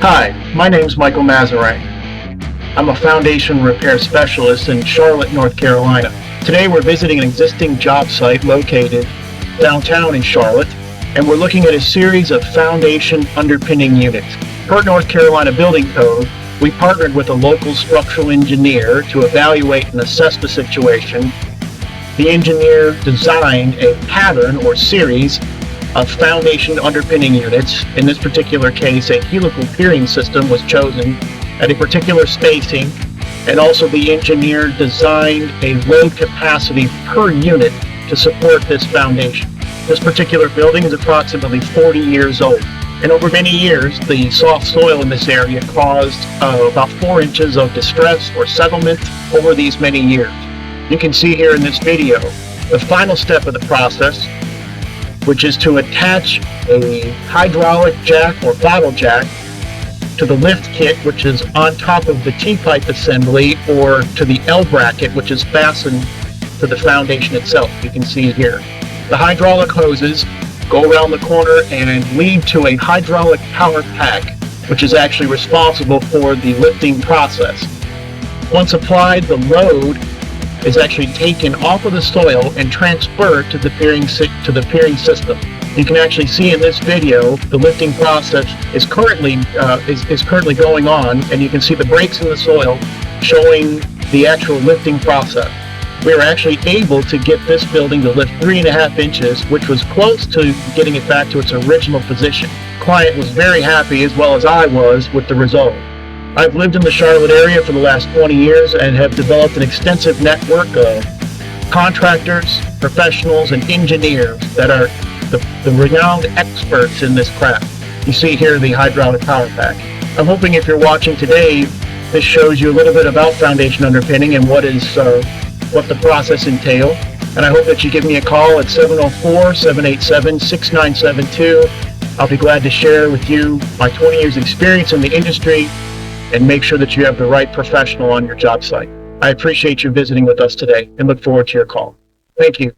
Hi, my name's Michael Masserang. I'm a foundation repair specialist in Charlotte, North Carolina. Today we're visiting an existing job site located downtown in Charlotte, and we're looking at a series of foundation underpinning units. Per North Carolina Building Code, we partnered with a local structural engineer to evaluate and assess the situation. The engineer designed a pattern or series of foundation underpinning units. In this particular case, a helical piering system was chosen at a particular spacing, and also the engineer designed a load capacity per unit to support this foundation. This particular building is approximately 40 years old, and over many years the soft soil in this area caused about 4 inches of distress or settlement over these many years. You can see here in this video the final step of the process, which is to attach a hydraulic jack or bottle jack to the lift kit, which is on top of the T-pipe assembly, or to the L bracket, which is fastened to the foundation itself. You can see here. The hydraulic hoses go around the corner and lead to a hydraulic power pack, which is actually responsible for the lifting process. Once applied, the load is actually taken off of the soil and transferred to the piering system. You can actually see in this video the lifting process is currently going on, and you can see the breaks in the soil showing the actual lifting process. We were actually able to get this building to lift 3.5 inches, which was close to getting it back to its original position. The client was very happy, as well as I was, with the result. I've lived in the Charlotte area for the last 20 years and have developed an extensive network of contractors, professionals, and engineers that are the renowned experts in this craft. You see here the hydraulic power pack. I'm hoping if you're watching today, this shows you a little bit about foundation underpinning and what the process entails. And I hope that you give me a call at 704-787-6972. I'll be glad to share with you my 20 years experience in the industry and make sure that you have the right professional on your job site. I appreciate you visiting with us today and look forward to your call. Thank you.